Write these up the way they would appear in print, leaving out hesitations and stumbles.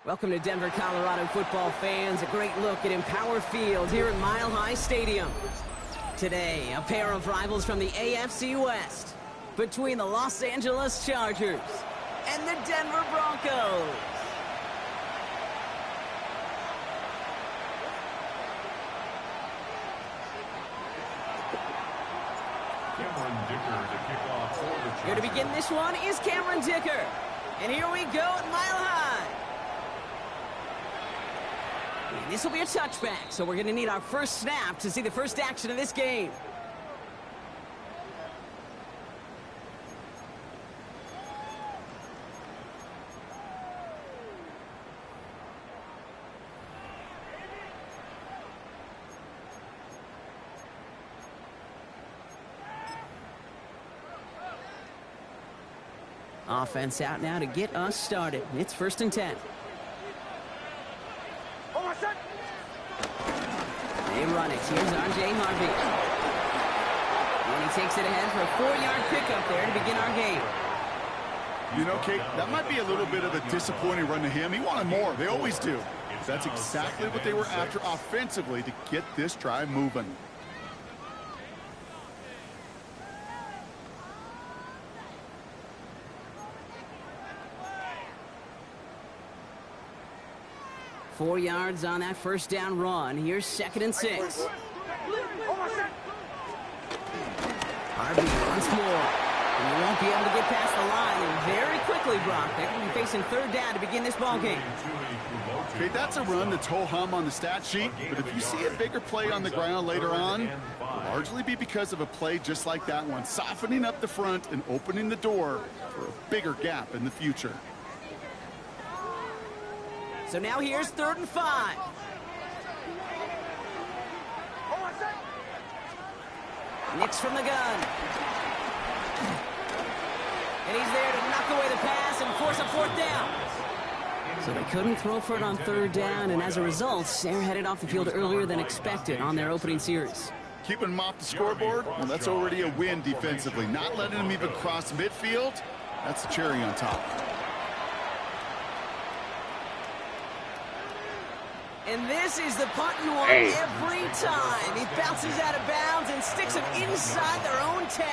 Welcome to Denver, Colorado football fans. A great look at Empower Field here at Mile High Stadium. Today, a pair of rivals from the AFC West between the Los Angeles Chargers and the Denver Broncos. Here to begin this one is Cameron Dicker. And here we go at Mile High. And this will be a touchback, so we're going to need our first snap to see the first action of this game. Offense out now to get us started. It's 1st and 10. They run it. Here's R.J. Harvey. And he takes it ahead for a 4-yard pickup there to begin our game. You know, Kate, that might be a little bit of a disappointing run to him. He wanted more. They always do. That's exactly what they were after offensively to get this drive moving. Four yards on that first down run. Here's 2nd and 6. Harvey once more. And he won't be able to get past the line. And very quickly, Brock, they're going to be facing 3rd down to begin this ballgame. Okay, that's a run that's ho-hum on the stat sheet. But if you see a bigger play on the ground later on, it'll largely be because of a play just like that one. Softening up the front and opening the door for a bigger gap in the future. So now here's 3rd and 5. Nix from the gun. And he's there to knock away the pass and force a 4th down. So they couldn't throw for it on 3rd down, and as a result, they're headed off the field earlier than expected on their opening series. Keeping them off the scoreboard, well, that's already a win defensively. Not letting them even cross midfield, that's the cherry on top. And this is the punt you want every time. He bounces out of bounds and sticks them inside their own 10.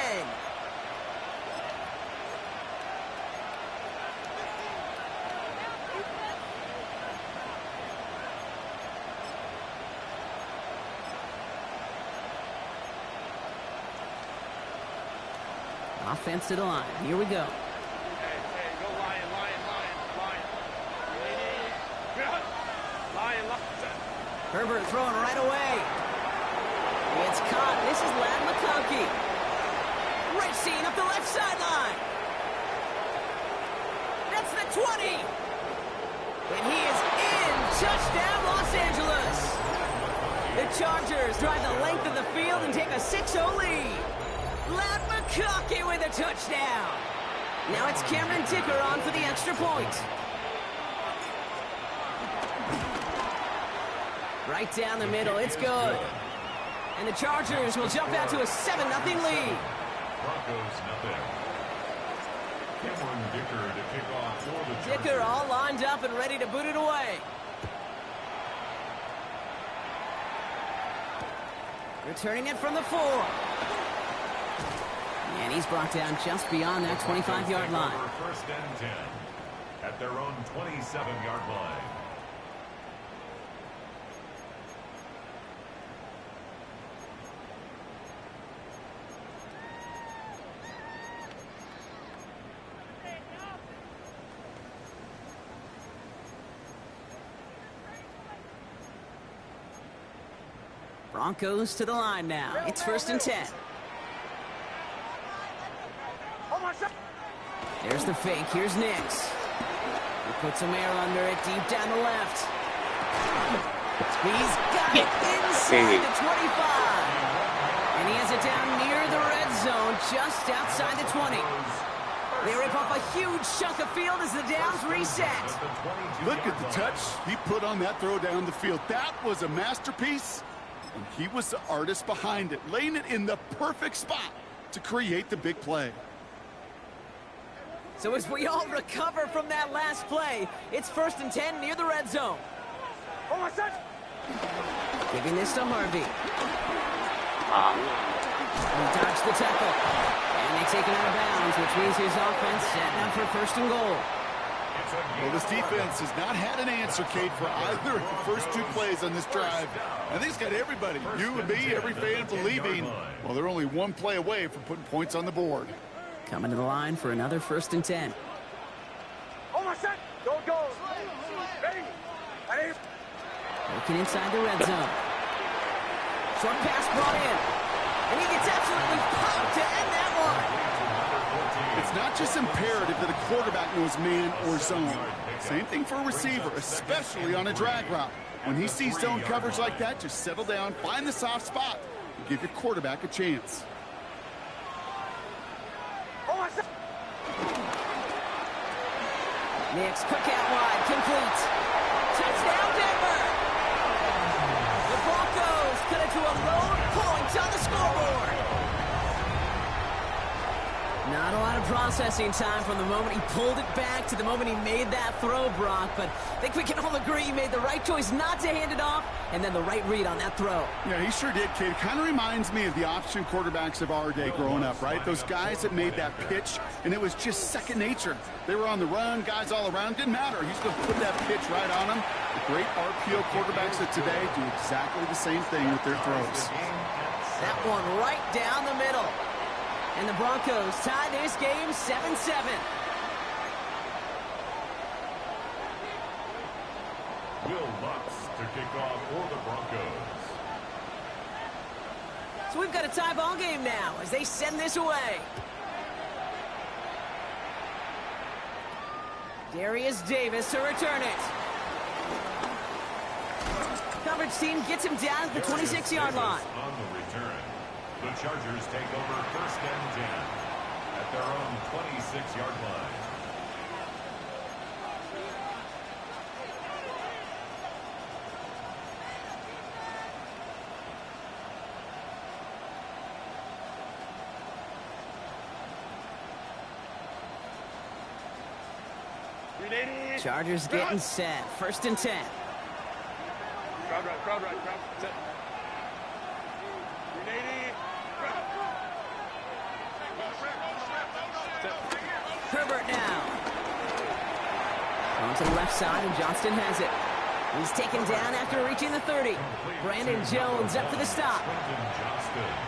Offense to the line. Here we go. Herbert throwing right away. It's caught. This is Ladd McConkey. Right seam up the left sideline. That's the 20. And he is in. Touchdown, Los Angeles. The Chargers drive the length of the field and take a 6-0 lead. Ladd McConkey with a touchdown. Now it's Cameron Dicker on for the extra point. Right down the middle, it's good. And the Chargers will jump out to a 7-0 lead. Dicker all lined up and ready to boot it away. Returning it from the 4. And he's brought down just beyond that 25-yard line. First and 10 at their own 27-yard line. Broncos to the line now. It's first and 10. There's the fake. Here's Nix. He puts some air under it deep down the left. He's got it inside the 25. And he has it down near the red zone, just outside the 20. They rip off a huge chunk of field as the downs reset. Look at the touch he put on that throw down the field. That was a masterpiece. And he was the artist behind it, laying it in the perfect spot to create the big play. So as we all recover from that last play, it's first and 10 near the red zone. Giving this to Harvey. He dodged the tackle. And they take it out of bounds, which means his offense setting up for first and goal. Well, this defense has not had an answer, Kate, for either of the first two plays on this drive. I think it's got everybody, you and me, every fan believing, well, they're only one play away from putting points on the board. Coming to the line for another first and 10. Looking inside the red zone. Short pass brought in. And he gets absolutely popped to end that one. It's not just imperative that a quarterback knows man or zone. Same thing for a receiver, especially on a drag route. When he sees zone coverage like that, just settle down, find the soft spot, and give your quarterback a chance. Nix, cook out wide, complete. Touchdown, Denver! The Broncos cut it to a lone point on the scoreboard. Not a lot of processing time from the moment he pulled it back to the moment he made that throw, Brock, but I think we can all agree he made the right choice not to hand it off, and then the right read on that throw. Yeah, he sure did, kid. Kind of reminds me of the option quarterbacks of our day growing up, right? Those guys that made that pitch, and it was just second nature. They were on the run, guys all around. Didn't matter. He's going to put that pitch right on them. The great RPO quarterbacks of today do exactly the same thing with their throws. That one right down the middle. And the Broncos tie this game 7-7. Will Lutz to kick off for the Broncos. So we've got a tie ball game now as they send this away. Darius Davis to return it. Coverage team gets him down at the 26-yard line. On the return, the Chargers take over first and 10 at their own 26-yard line. Chargers getting set. First and 10. Crowd right, set. Herbert now. On to the left side, and Johnston has it. He's taken down after reaching the 30. Brandon Jones up for the stop.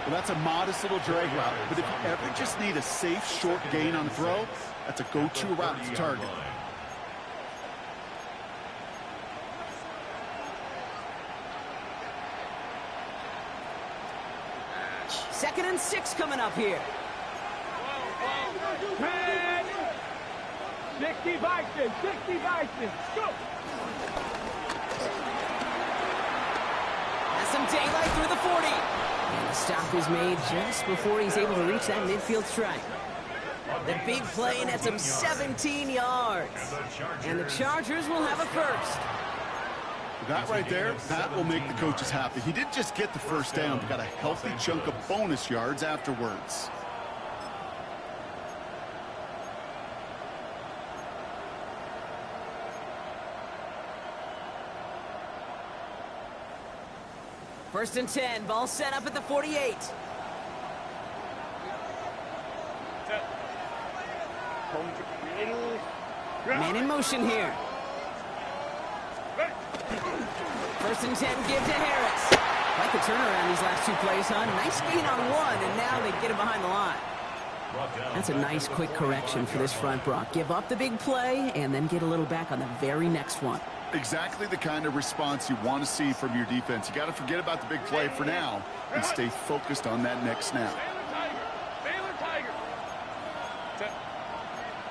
Well, that's a modest little drag route, but if you ever just need a safe, short gain on the throw, that's a go-to route to target. Second and 6 coming up here. 60 Vikings, go! Has some daylight through the 40. And the stop is made just before he's able to reach that midfield strike. The big play nets him 17 yards. And the Chargers will have a first. That right there, that will make the coaches happy. He didn't just get the first down, but got a healthy chunk of bonus yards afterwards. First and 10, ball set up at the 48. Man in motion here. First and 10, give to Harris. Like the turnaround these last two plays, huh? Nice gain on one, and now they get him behind the line. That's a nice quick correction for this front, Brock. Give up the big play, and then get a little back on the very next one. Exactly the kind of response you want to see from your defense. You got to forget about the big play for now and stay focused on that next snap. Baylor Tiger. 59,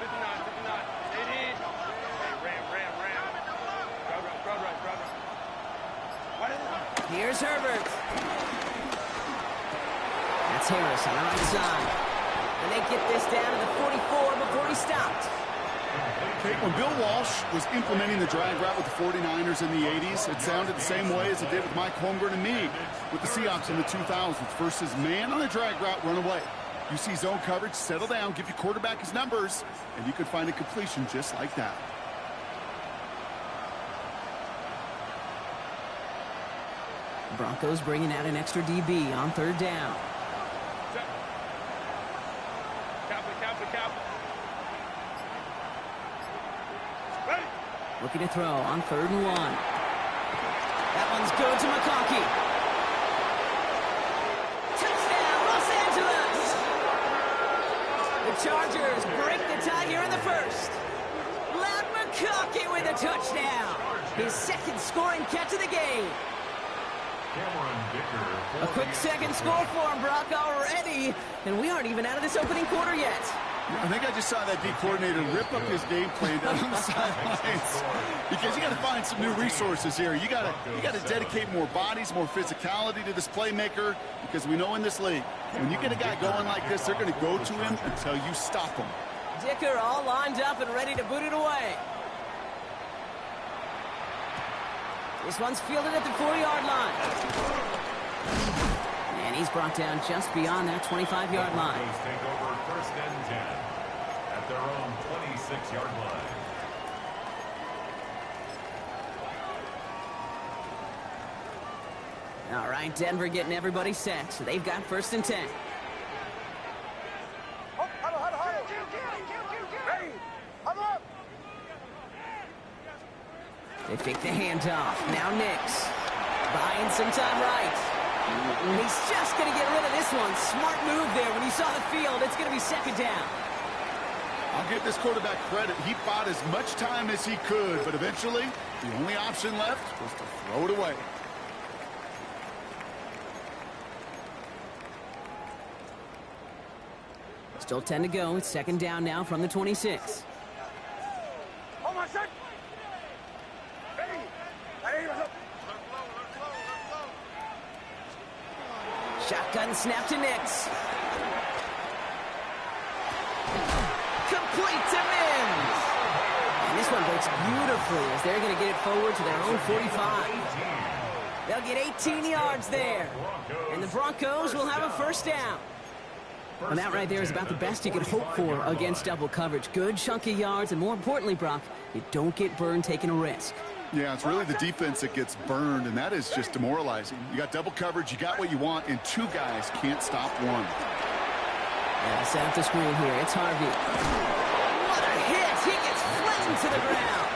59. It is. Hey, ram. Crowd right. Here's Herbert. That's Harris on the right side. And they get this down to the 44 before he stopped. Okay, when Bill Walsh was implementing the drag route with the 49ers in the 80s, it sounded the same way as it did with Mike Holmgren and me with the Seahawks in the 2000s versus man on the drag route, run away. You see zone coverage, settle down, give your quarterback his numbers, and you could find a completion just like that. Broncos bringing out an extra DB on third down. Cap. Ready. Looking to throw on 3rd and 1. That one's good to McConkey. Touchdown, Los Angeles! The Chargers break the tie here in the first. Loud McConkey with a touchdown. His second scoring catch of the game. A quick second score for him, Brock, already. And we aren't even out of this opening quarter yet. I think I just saw that D coordinator rip up his game plan down on the sidelines because you got to find some new resources here. You got to dedicate more bodies, more physicality to this playmaker because we know in this league, when you get a guy going like this, they're going to go to him until you stop him. Dicker all lined up and ready to boot it away. This one's fielded at the 40-yard line. And he's brought down just beyond that 25-yard line. Take over 1st and 10 at their own 26-yard line. All right, Denver getting everybody set. So they've got 1st and 10. They fake the handoff. Now Nix. Buying some time right. He's just going to get rid of this one. Smart move there. When he saw the field, it's going to be 2nd down. I'll give this quarterback credit. He bought as much time as he could, but eventually, the only option left was to throw it away. Still 10 to go. It's 2nd down now from the 26. Shotgun snap to Nix. Complete to Mims. And this one breaks beautifully as they're going to get it forward to their own 45. They'll get 18 yards there. And the Broncos will have a 1st down. Well, that right there is about the best you could hope for against double coverage. Good chunky yards, and more importantly, Brock, you don't get burned taking a risk. Yeah, it's really the defense that gets burned, and that is just demoralizing. You got double coverage, you got what you want, and 2 guys can't stop one. Yeah, set up the screen here. It's Harvey. What a hit! He gets flattened to the ground.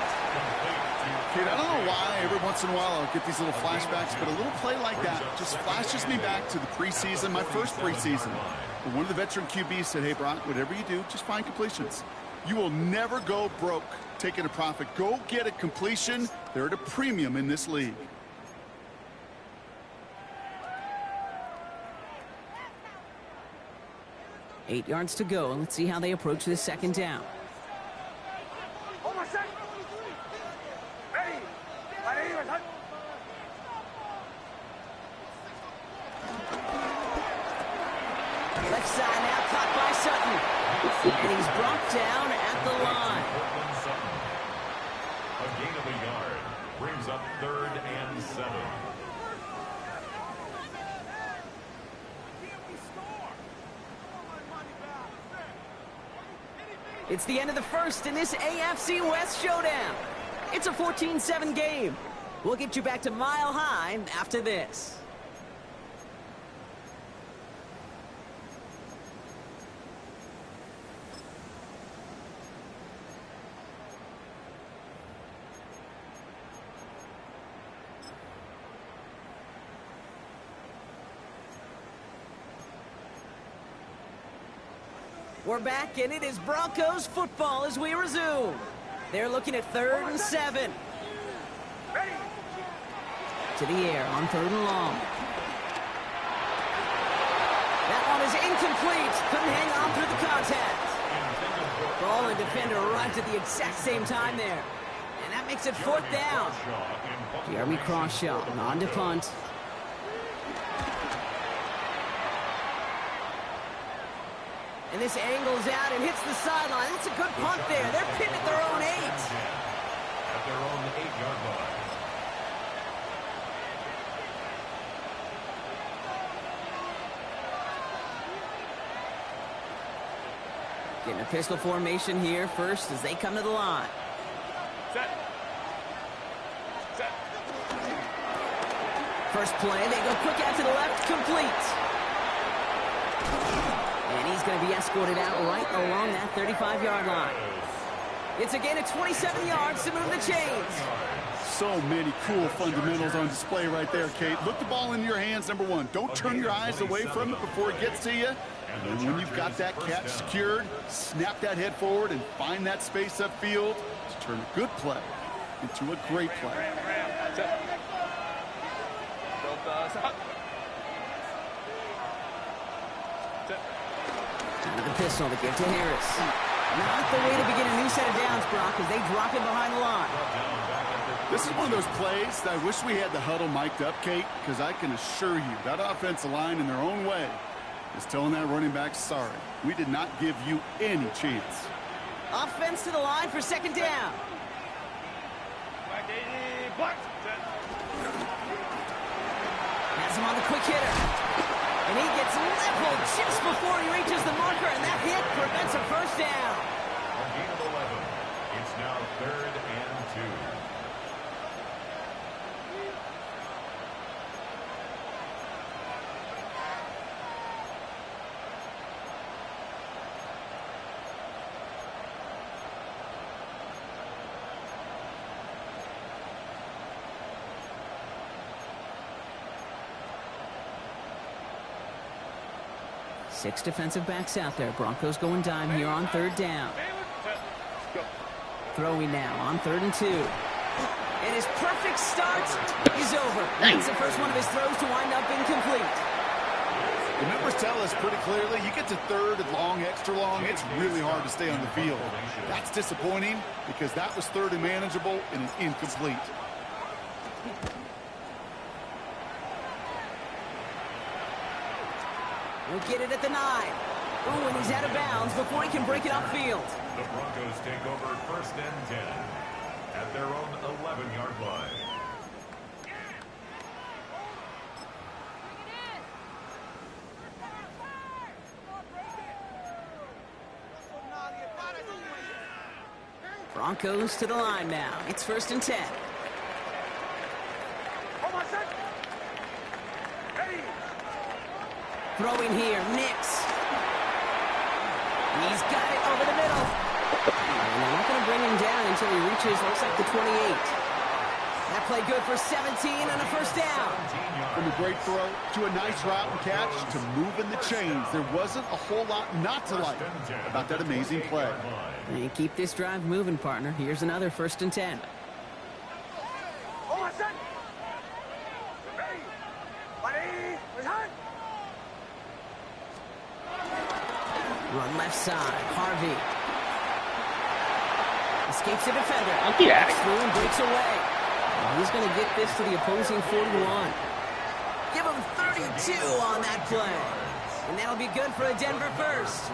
Kid, I don't know why every once in a while I'll get these little flashbacks, but a little play like that just flashes me back to the preseason, my first preseason. But one of the veteran QBs said, hey, Brock, whatever you do, just find completions. You will never go broke taking a profit. Go get a completion. They're at a premium in this league. Eight yards to go. Let's see how they approach this 2nd down. Left side now, caught by Sutton. And he's brought down at the line. A gain of a yard brings up 3rd and 7. It's the end of the first in this AFC West showdown. It's a 14-7 game. We'll get you back to Mile High after this. We're back, and it is Broncos football as we resume. They're looking at 3rd and 7. To the air on 3rd and long. That one is incomplete. Couldn't hang on through the contact. Ball and defender arrived at the exact same time there. And that makes it 4th down. Jeremy Crawshaw on to punt. And this angles out and hits the sideline. That's a good punt there. They're pinned at their own 8. At their own 8-yard line. Getting a pistol formation here first as they come to the line. Set. Set. First play, they go quick out to the left, complete. And he's going to be escorted out right along that 35-yard line. It's a gain of 27 yards to move the chains. So many cool fundamentals on display right there, Kate. Look the ball in your hands, number one. Don't turn your eyes away from it before it gets to you. And then when you've got that catch secured, snap that head forward and find that space upfield to turn a good play into a great play. Set. Out of the pistol to give to Harris. Not the way to begin a new set of downs, Brock, as they drop it behind the line. This is one of those plays that I wish we had the huddle mic'd up, Kate, because I can assure you that offensive line in their own way is telling that running back, sorry, we did not give you any chance. Offense to the line for 2nd down. Has him on the quick hitter. And he gets leveled just before he reaches the marker, and that hit prevents a first down. A gain of 11. It's now 3rd and 2. Six defensive backs out there. Broncos going dime here on 3rd down. Throwing now on 3rd and 2. And his perfect start is over. That's the first one of his throws to wind up incomplete. The numbers tell us pretty clearly, you get to 3rd and long, extra long, it's really hard to stay on the field. That's disappointing because that was 3rd and manageable and an incomplete. He'll get it at the 9. Oh, and he's out of bounds before he can break it upfield. The Broncos take over 1st and 10 at their own 11-yard line. Broncos to the line now. It's 1st and 10. Throwing here, Nix. He's got it over the middle. And they're not going to bring him down until he reaches, looks like the 28. That play good for 17 and a first down. From a great throw to a nice route and catch to moving the chains. There wasn't a whole lot not to like about that amazing play. And keep this drive moving, partner. Here's another 1st and 10. Run left side. Harvey. Escapes the defender. Breaks through and breaks away. And he's going to get this to the opposing 41. Give him 32 on that play. And that'll be good for a Denver first.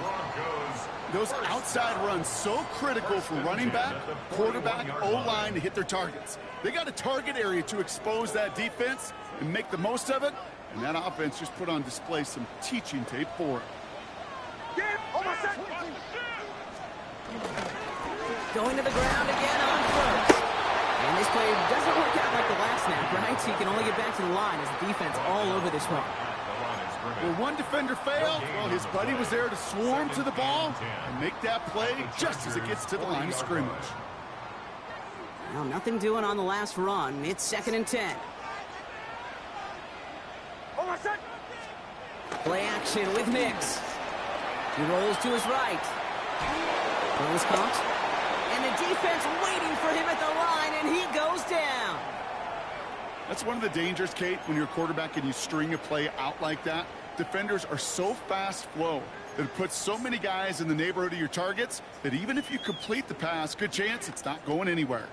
Those outside runs so critical for running back, quarterback, O-line to hit their targets. They got a target area to expose that defense and make the most of it. And that offense just put on display some teaching tape for it. Going to the ground again on 1st. And this play doesn't work out like the last snap, right? So you can only get back to the line as the defense all over this one. Where one defender failed, well, his buddy was there to swarm to the ball and make that play just as it gets to the line of scrimmage. Well, nothing doing on the last run. It's 2nd and 10. Play action with Nix. He rolls to his right. Throw is caught. And the defense waiting for him at the line, and he goes down. That's one of the dangers, Kate, when you're a quarterback and you string a play out like that. Defenders are so fast flow that it puts so many guys in the neighborhood of your targets that even if you complete the pass, good chance it's not going anywhere.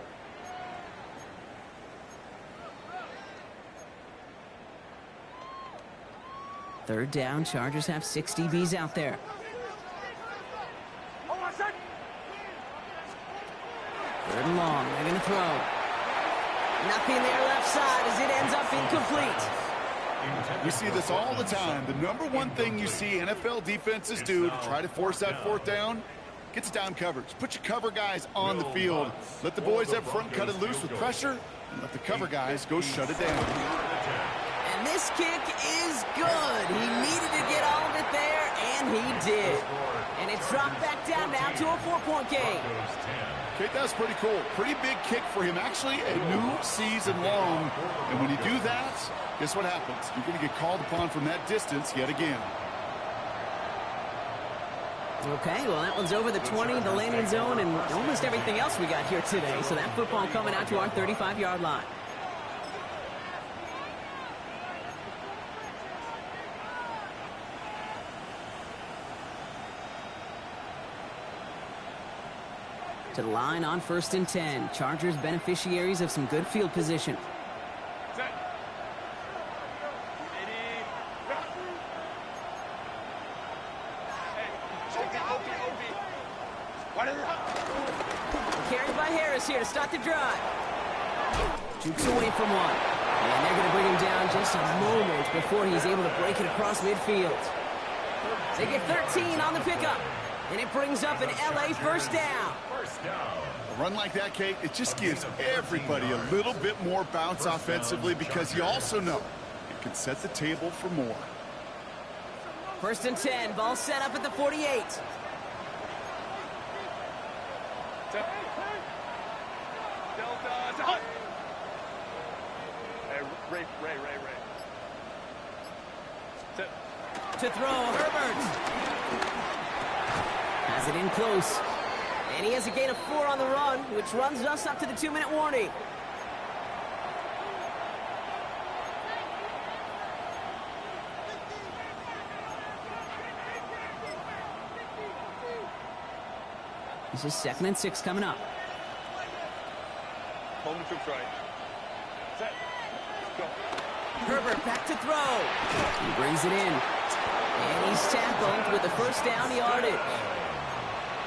Third down, Chargers have 6 DBs out there. Third and long, they're going to throw. Nothing there left side as it ends up incomplete. We see this all the time. The number one thing you see NFL defenses do to try to force that fourth down, gets down coverage. Put your cover guys on the field. Let the boys up front cut it loose with pressure, and let the cover guys go shut it down. And this kick is good. He needed to get all of it there, and he did. And it's dropped back down now to a 4-point game. Kate, that's pretty cool. Pretty big kick for him. Actually, a new season long. And when you do that, guess what happens? You're going to get called upon from that distance yet again. Okay, well, that one's over the 20, the landing zone, and almost everything else we got here today. So that football coming out to our 35-yard line. To the line on 1st and 10. Chargers beneficiaries of some good field position. Carried by Harris here to start the drive. Jukes away from one. And they're going to bring him down just a moment before he's able to break it across midfield. They get 13 on the pickup. And it brings up an LA first down. A run like that, Kate, it just gives everybody a little bit more bounce offensively because you also know it can set the table for more. 1st and 10, ball set up at the 48. Ray. To throw, Herbert. Has it in close. And he has a gain of 4 on the run, which runs us up to the 2-minute warning. This is 2nd and 6 coming up. Home to troops right. Set. Go. Herbert back to throw. He brings it in. And he's tackled with the first down yardage.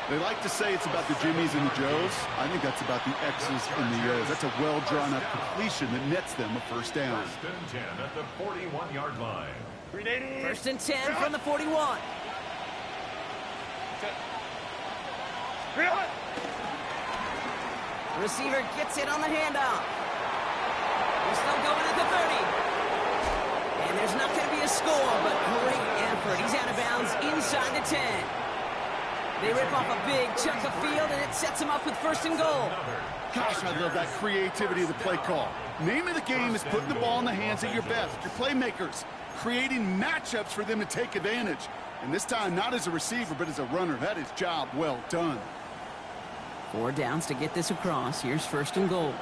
They like to say it's about the Jimmies and the Joes. I think that's about the X's and the O's. That's a well-drawn-up completion that nets them a first down. 1st and 10 at the 41-yard line. 1st and 10 from the 41. The receiver gets it on the handoff. He's still going at the 30. And there's not going to be a score, but great effort. He's out of bounds inside the 10. They rip off a big chunk of field, and it sets him up with 1st and goal. Gosh, I love that creativity of the play call. Name of the game is putting the ball in the hands of your best, your playmakers, creating matchups for them to take advantage. And this time, not as a receiver, but as a runner. That is job well done. 4 downs to get this across. Here's 1st and goal.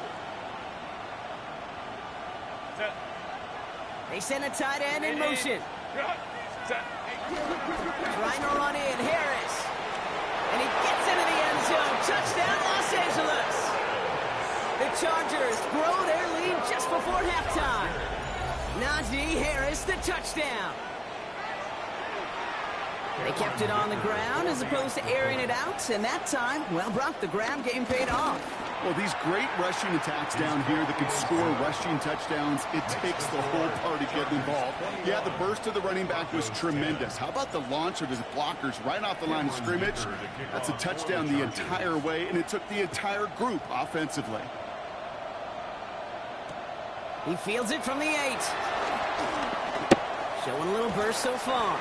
They send a tight end in motion. Trying to run in, Harris. And he gets into the end zone. Touchdown, Los Angeles. The Chargers grow their lead just before halftime. Najee Harris, the touchdown. They kept it on the ground as opposed to airing it out. And that time, well, Brock, the ground game paid off. Well, these great rushing attacks down here that can score rushing touchdowns, it takes the whole party getting involved. Yeah, the burst of the running back was tremendous. How about the launch of his blockers right off the line of scrimmage? That's a touchdown the entire way, and it took the entire group offensively. He fields it from the 8. Showing a little burst so far.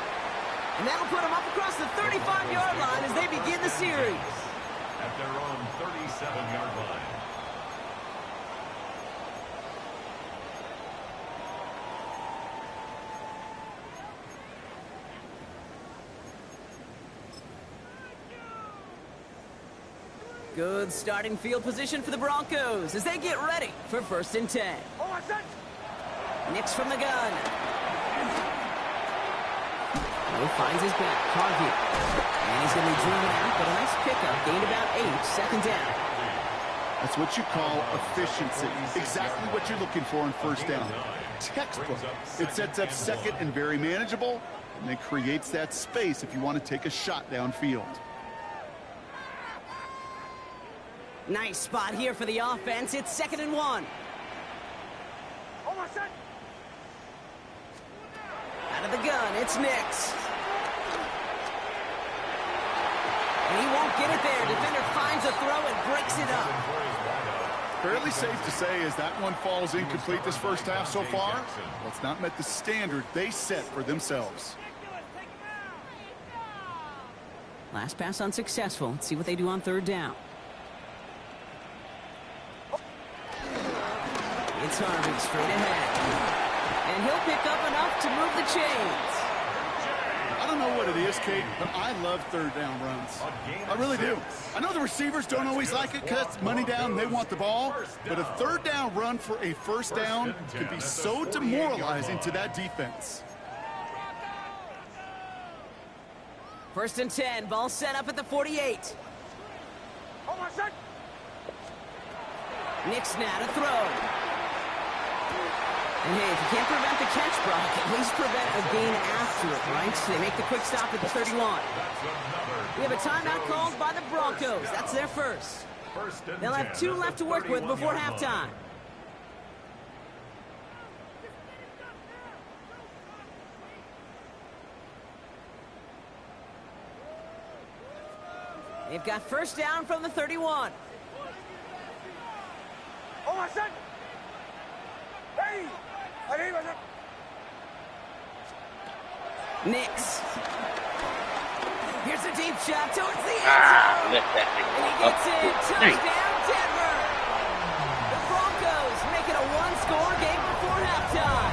And that'll put him up across the 35-yard line as they begin the series. At their own 37-yard line. Good starting field position for the Broncos as they get ready for 1st and 10. Nix from the gun. He finds his back, Harvey. And he's going to be driven out, but a nice pickup. Gained about 8, 2nd down. That's what you call efficiency. Exactly what you're looking for in 1st down. Textbook. It sets up 2nd and very manageable, and it creates that space if you want to take a shot downfield. Nice spot here for the offense. It's 2nd and 1. Out of the gun, it's Nix. And he won't get it there. Defender finds a throw and breaks it up. Fairly safe to say as that one falls incomplete this 1st half so far. Well, it's not met the standard they set for themselves. Last pass unsuccessful. Let's see what they do on 3rd down. It's Harvey straight ahead. And he'll pick up enough to move the chains. I don't know what it is, Kate, but I love 3rd down runs. I really do. I know the receivers don't always like it because it's money down, they want the ball. But a 3rd down run for a 1st down can be so demoralizing to that defense. 1st and 10, ball set up at the 48. Nix now to throw. And hey, if you can't prevent the catch, Brock, at least prevent a gain after it, right? So they make the quick stop at the 31. We have a timeout called by the Broncos. That's their first. They'll have 2 left to work with before halftime. They've got 1st down from the 31. Nix. Here's a deep shot towards the end zone. And he gets in. Touchdown, Denver. The Broncos make it a 1-score game before halftime.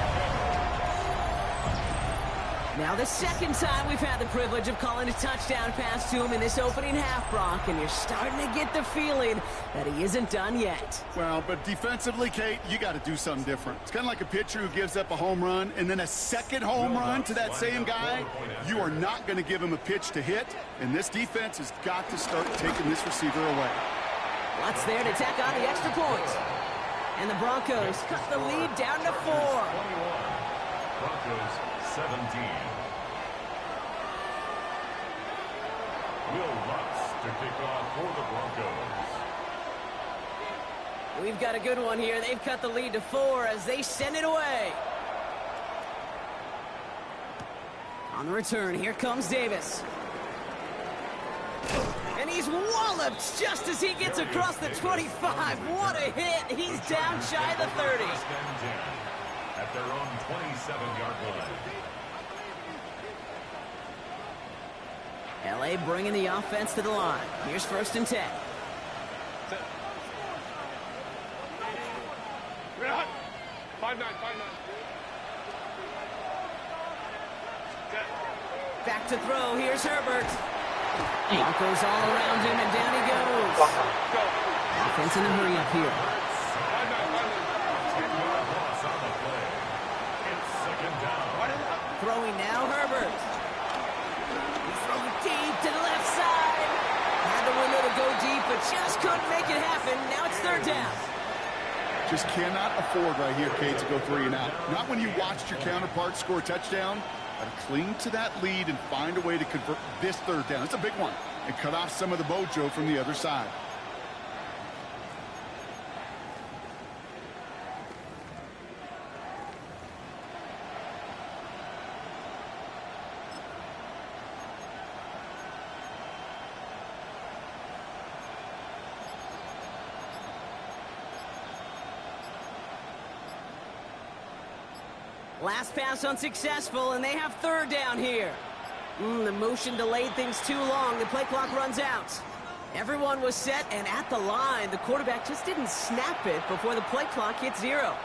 Now the 2nd time we've had the privilege of calling a touchdown pass to him in this opening half, Brock, and you're starting to get the feeling that he isn't done yet. Well, but defensively, Kate, you got to do something different. It's kind of like a pitcher who gives up a home run and then a 2nd home run to that same guy. You are not going to give him a pitch to hit, and this defense has got to start taking this receiver away. Watts there to tack on the extra point. And the Broncos cut the lead down to 4. Broncos 17. Will Lutz to kick off for the Broncos. We've got a good one here. They've cut the lead to 4 as they send it away. On the return, here comes Davis. And he's walloped just as he gets across the 25. What a hit. He's down shy of the 30. At their own 27-yard line. LA bringing the offense to the line. Here's 1st and 10. Back to throw. Here's Herbert. Broncos all around him, and down he goes. Offense in a hurry up here. Throwing now, Herbert. He's throwing deep to the left side. Had the window to go deep, but just couldn't make it happen. Now it's 3rd down. Just cannot afford right here, Kate, to go 3 and out. Not when you watched your counterpart score a touchdown. Got to cling to that lead and find a way to convert this 3rd down. It's a big one. And cut off some of the mojo from the other side. Last pass unsuccessful, and they have 3rd down here. The motion delayed things too long. The play clock runs out. Everyone was set and at the line. The quarterback just didn't snap it before the play clock hit 0.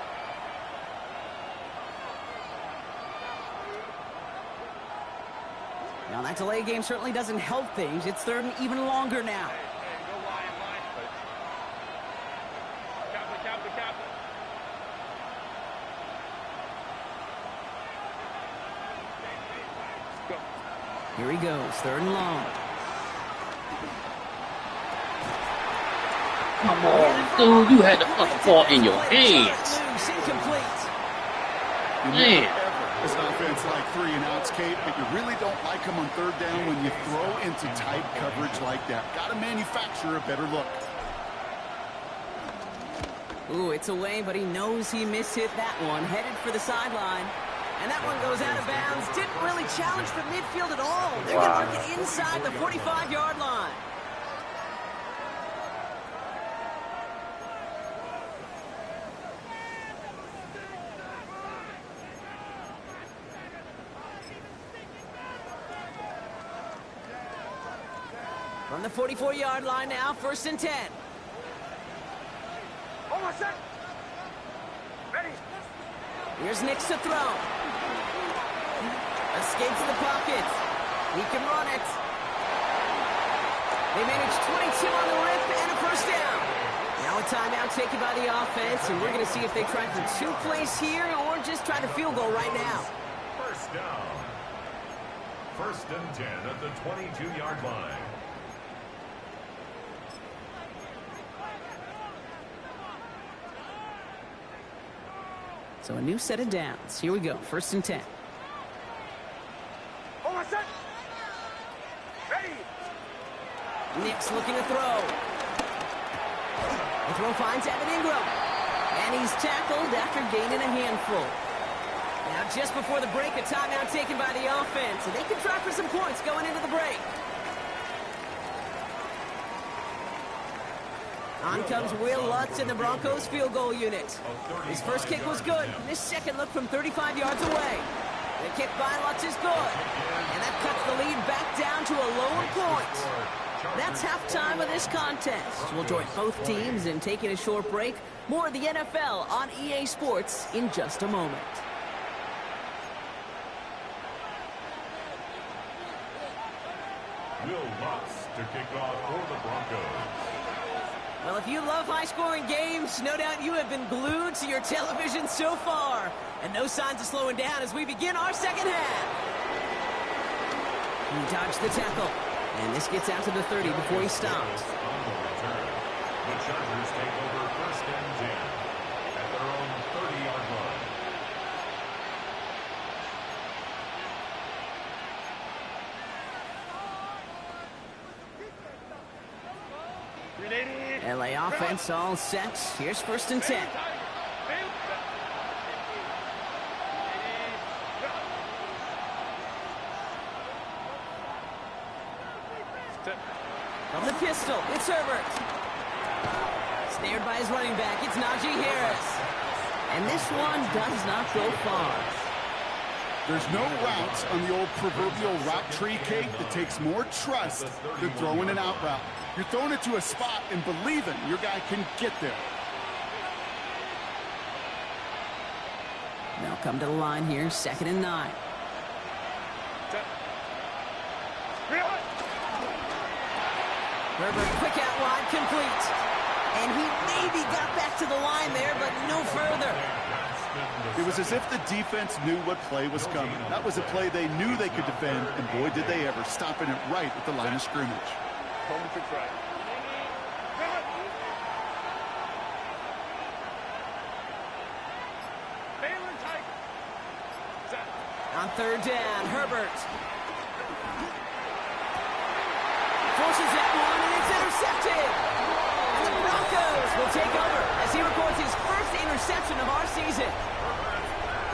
Now, that delay game certainly doesn't help things. It's 3rd and even longer now. Here he goes, 3rd and long. Come on, dude. You had the fucking ball in your hands. Loose, incomplete. Man. This offense like 3 and outs, Kate, but you really don't like them on 3rd down when you throw into tight coverage like that. Got to manufacture a better look. Ooh, it's away, but he knows he mishit that one. Headed for the sideline. And that one goes out of bounds. Didn't really challenge for midfield at all. They're going to mark it inside the 45-yard line. From the 44-yard line now, 1st and 10. Almost set. Ready. Here's Nix to throw. Escapes the pocket. He can run it. They manage 22 on the rip and a 1st down. Now a timeout taken by the offense, and we're going to see if they try for 2 plays here or just try to field goal right now. 1st down. 1st and 10 at the 22-yard line. So a new set of downs. Here we go, 1st and 10. Almost set. Ready. Nix looking to throw. The throw finds Evan Ingram. And he's tackled after gaining a handful. Now just before the break, a timeout taken by the offense. And they can try for some points going into the break. On comes Will Lutz in the Broncos field goal unit. His first kick was good. And his second look from 35 yards away. The kick by Lutz is good. And that cuts the lead back down to a lower point. That's halftime of this contest. We'll join both teams in taking a short break. More of the NFL on EA Sports in just a moment. Will Lutz to kick off for the Broncos. Well, if you love high-scoring games, no doubt you have been glued to your television so far. And no signs of slowing down as we begin our second half. He dodged the tackle. And this gets out to the 30 before he stops. On the return, the Chargers take over 1st and 10 at their own 30-yard line. LA offense all set. Here's 1st and 10. From the pistol, it's Herbert. Snared by his running back, it's Najee Harris. And this one does not go far. There's no routes on the old proverbial route tree, Kate, that takes more trust than throwing an out route. You're throwing it to a spot and believing your guy can get there. They'll come to the line here, 2nd and 9. Herbert, quick out wide, complete. And he maybe got back to the line there, but no further. It was as if the defense knew what play was coming. That was a play they knew they could defend, and boy, did they ever, stopping it right at the line of scrimmage. Coming to try. On 3rd down, Herbert. Forces that one, and it's intercepted. And the Broncos will take over as he records his first interception of our season.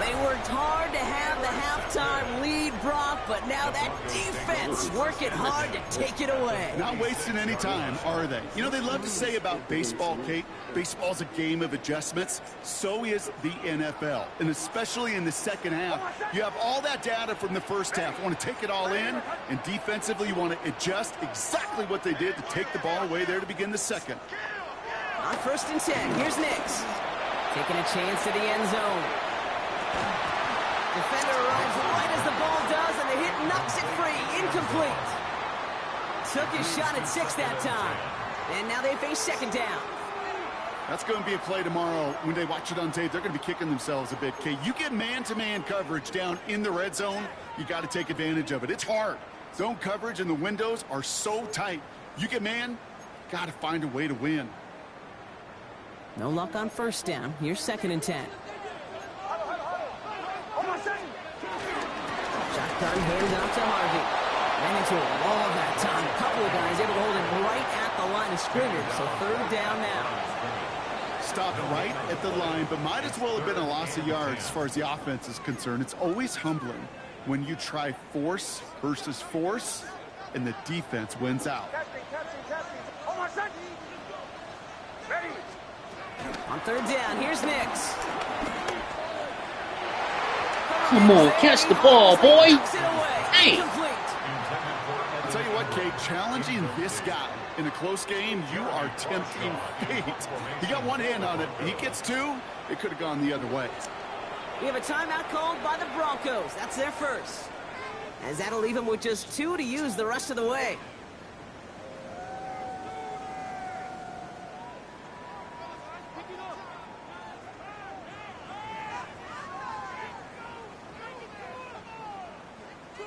They worked hard to have the halftime lead, Brock, but now that defense working hard to take it away. Not wasting any time, are they? You know, they love to say about baseball, Kate, baseball's a game of adjustments. So is the NFL. And especially in the second half, you have all that data from the first half. You want to take it all in, and defensively you want to adjust exactly what they did to take the ball away there to begin the second. On 1st and 10, here's Nix. Taking a chance to the end zone. Defender arrives right as the ball does, and the hit knocks it free. Incomplete. Took his shot at 6 that time. And now they face 2nd down. That's going to be a play tomorrow. When they watch it on tape, they're going to be kicking themselves a bit, Kate. You get man-to-man coverage down in the red zone, you got to take advantage of it. It's hard. Zone coverage and the windows are so tight. You get man, got to find a way to win. No luck on first down. Here's 2nd and 10. Shotgun handoff to Harvey. Ran into a wall that time. A couple of guys able to hold him right at the line of scrimmage. So 3rd down now. Stopped right at the line, but might as well have been a loss of yards as far as the offense is concerned. It's always humbling when you try force versus force, and the defense wins out. On 3rd down, here's Nix. Come on, catch the ball, boy. Hey. I'll tell you what, Kate, challenging this guy in a close game, you are tempting fate. He got one hand on it. He gets 2. It could have gone the other way. We have a timeout called by the Broncos. That's their first. As that'll leave him with just 2 to use the rest of the way.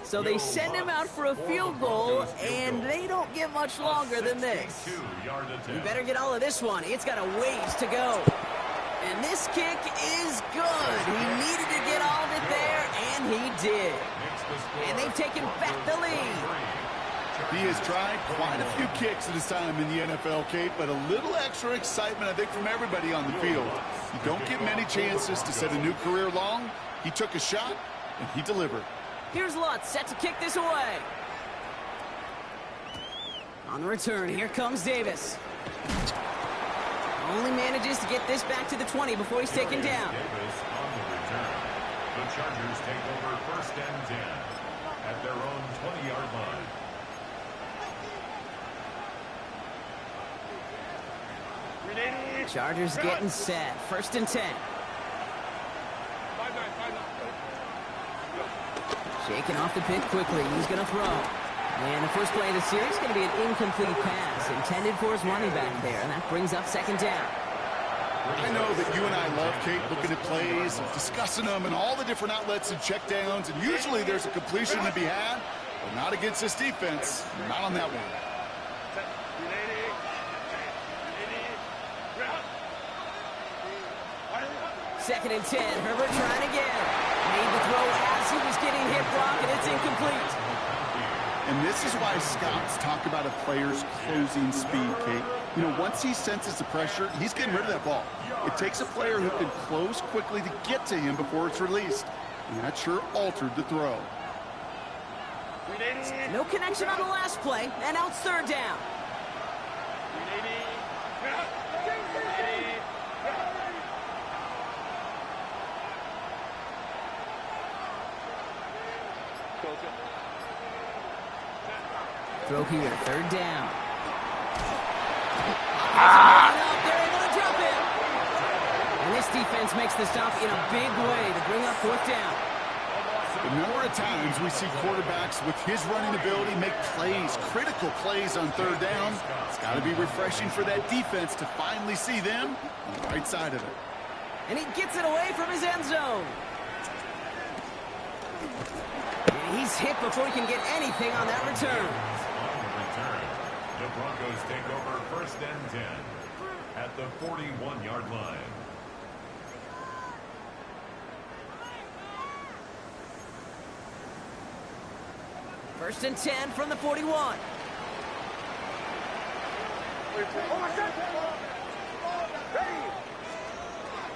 So they send him out for a field goal, and they don't get much longer than this. You better get all of this one. It's got a ways to go. And this kick is good. He needed to get all of it there, and he did. And they've taken back the lead. He has tried quite a few kicks in his time in the NFL, Kate, but a little extra excitement, I think, from everybody on the field. You don't get many chances to set a new career long. He took a shot, and he delivered. Here's Lutz set to kick this away. On the return, here comes Davis. Only manages to get this back to the 20 before he's taken down. Davis on the return. The Chargers take over 1st and 10 at their own 20-yard line. Chargers getting set. 1st and 10. Shaking off the pick quickly. He's going to throw. And the first play of the series is going to be an incomplete pass intended for his running back there. And that brings up 2nd down. I know that you and I love, Kate, looking at plays and discussing them and all the different outlets and checkdowns. And usually there's a completion to be had, but not against this defense. Not on that one. 2nd and 10. Herbert trying again. Made the throw as he was getting hit, Brock, and it's incomplete. And this is why scouts talk about a player's closing speed, Kate. You know, once he senses the pressure, he's getting rid of that ball. It takes a player who can close quickly to get to him before it's released. And that sure altered the throw. No connection on the last play, and now it's 3rd down. Throw here, 3rd down. They're able to drop him. And this defense makes the stop in a big way to bring up 4th down. The number of times we see quarterbacks with his running ability make plays, critical plays on 3rd down. It's got to be refreshing for that defense to finally see them on the right side of it. And he gets it away from his end zone. And he's hit before he can get anything on that return. The Broncos take over 1st and 10 at the 41-yard line. First and 10 from the 41.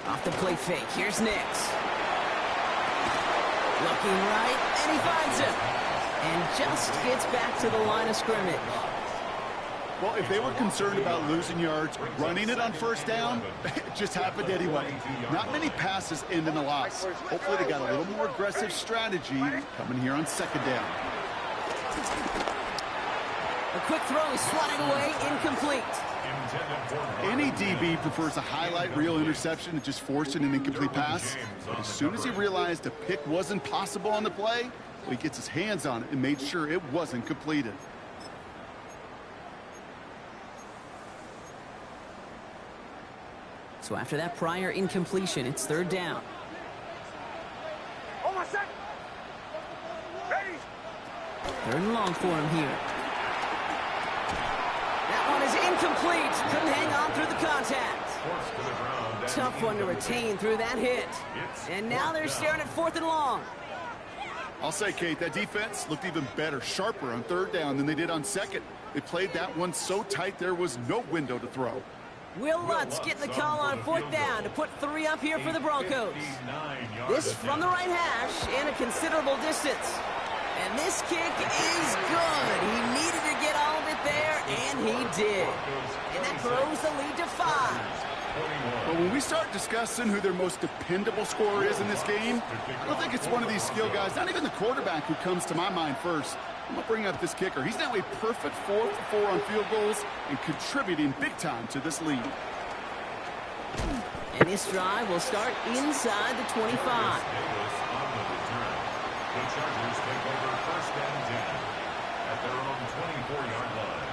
Off the play fake. Here's Nix. Looking right, and he finds him. And just gets back to the line of scrimmage. Well, if they were concerned about losing yards, running it on 1st down, it just happened anyway. Not many passes end in a loss. Hopefully they got a little more aggressive strategy coming here on 2nd down. A quick throw is swatted away, incomplete. Any DB prefers a highlight reel interception to just forcing an incomplete pass. But as soon as he realized a pick wasn't possible on the play, well, he gets his hands on it and made sure it wasn't completed. So after that prior incompletion, it's 3rd down. Third and long for him here. That one is incomplete. Couldn't hang on through the contact. Tough one to retain through that hit. And now they're staring at 4th and long. I'll say, Kate, that defense looked even better, sharper on 3rd down than they did on 2nd. They played that one so tight there was no window to throw. Will Lutz getting the call on 4th down to put 3 up here for the Broncos. This from the right hash and a considerable distance. And this kick is good. He needed to get all of it there, and he did. And that grows the lead to 5. But when we start discussing who their most dependable scorer is in this game, I don't think it's one of these skill guys, not even the quarterback, who comes to my mind first. I'm going to bring up this kicker. He's now a perfect 4 for 4 on field goals and contributing big time to this lead. And this drive will start inside the 25. The Chargers take over 1st and 10 at their own 24-yard line.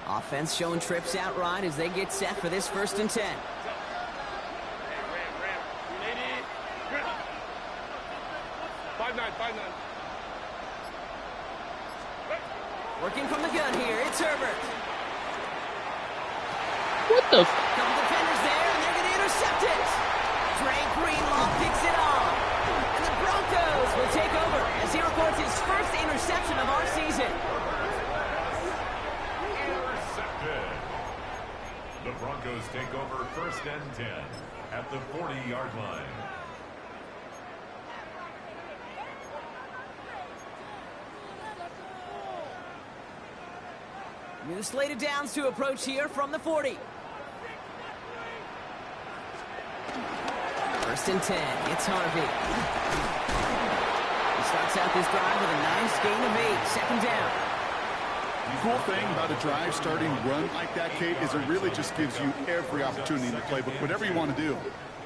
Offense showing trips out right as they get set for this 1st and 10. Working from the gun here, it's Herbert. What the? Couple defenders there, and they're going to intercept it. Dre Greenlaw picks it off. And the Broncos will take over as he records his first interception of our season. Intercepted. The Broncos take over 1st and 10 at the 40-yard line. New slate of downs to approach here from the 40. 1st and 10. It's Harvey. He starts out this drive with a nice gain of 8. 2nd down. The cool thing about a drive starting run like that, Kate, is it really just gives you every opportunity in the playbook, whatever you want to do.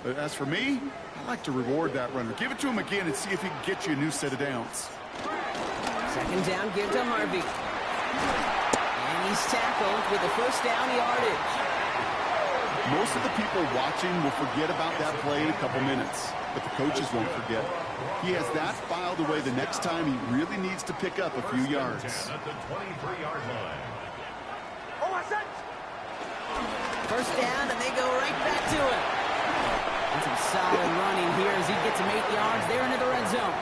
But as for me, I like to reward that runner. Give it to him again and see if he can get you a new set of downs. 2nd down, give to Harvey. He's tackled with the 1st down yardage. Most of the people watching will forget about that play in a couple minutes, but the coaches won't forget. He has that filed away the next time he really needs to pick up a few yards. At the 23-yard line. 1st down, and they go right back to it. And some solid running here as he gets him 8 yards there into the red zone.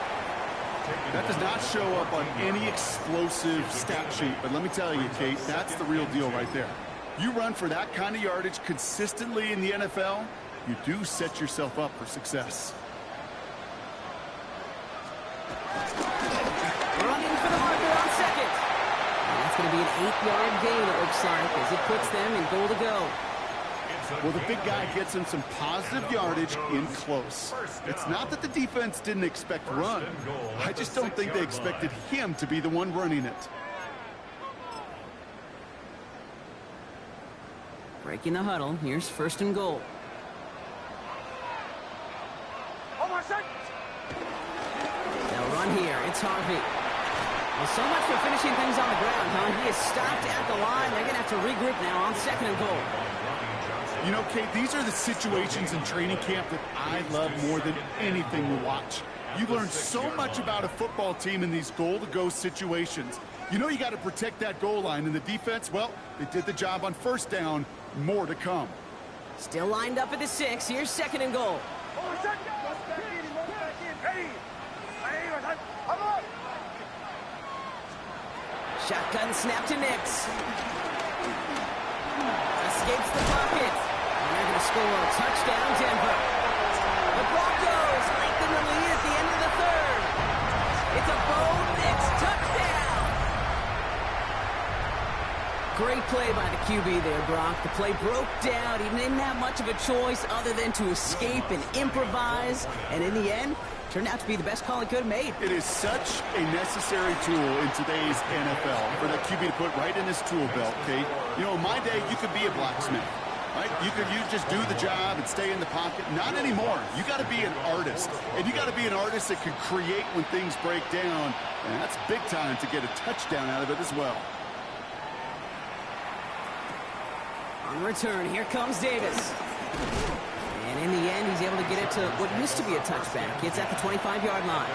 That does not show up on any explosive stat sheet, but let me tell you, Kate, that's the real deal right there. You run for that kind of yardage consistently in the NFL, you do set yourself up for success. Running for the marker on 2nd. And that's going to be an 8-yard gain, it looks like, as it puts them in goal to go. Well, the big guy gets him some positive yardage in close. It's not that the defense didn't expect run. I just don't think they expected him to be the one running it. Breaking the huddle. Here's 1st and goal. They'll run here. It's Harvey. Well, so much for finishing things on the ground, huh? He is stopped at the line. They're going to have to regroup now on 2nd and goal. You know, Kate, these are the situations in training camp that I love more than anything to watch. You learn so much about a football team in these goal-to-go situations. You know you got to protect that goal line, and the defense, well, they did the job on 1st down. More to come. Still lined up at the 6. Here's 2nd and goal. Shotgun snap to Nix. Escapes the pocket. And they're going to score a touchdown, Denver. The Broncos lengthen the lead at the end of the 3rd. It's a Bo Nix touchdown. Great play by the QB there, Brock. The play broke down. He didn't have much of a choice other than to escape and improvise. And in the end, turned out to be the best call he could have made. It is such a necessary tool in today's NFL for that QB to put right in his tool belt, Kate. You know, in my day, you could be a blacksmith. Right? You just do the job and stay in the pocket. Not anymore. You got to be an artist. And you got to be an artist that can create when things break down. And that's big time to get a touchdown out of it as well. On the return, here comes Davis. And in the end, he's able to get it to what used to be a touchback. It's at the 25-yard line.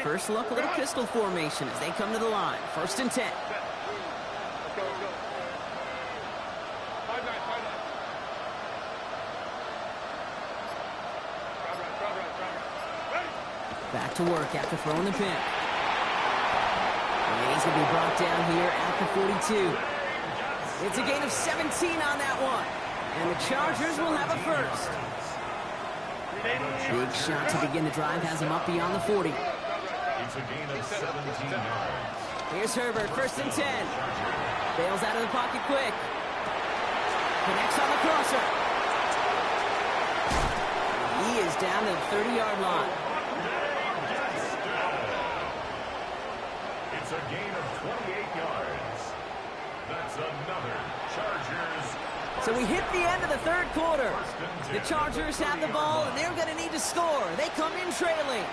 First look, a little pistol formation as they come to the line. 1st and 10. Let's go, let's go. 5-9, 5-9. Drive right. Back to work after throwing the pin. And he's going to be brought down here at the 42. It's a gain of 17 on that one. And the Chargers will have a first. Big shot to begin the drive has him up beyond the 40. It's a gain of 17 yards. Here's Herbert, 1st and 10. Bails out of the pocket quick. Connects on the crosser. He is down to the 30-yard line. It's a gain of 28 yards. That's another Chargers. So we hit the end of the 3rd quarter. The Chargers have the ball, and they're going to need to score. They come in trailing.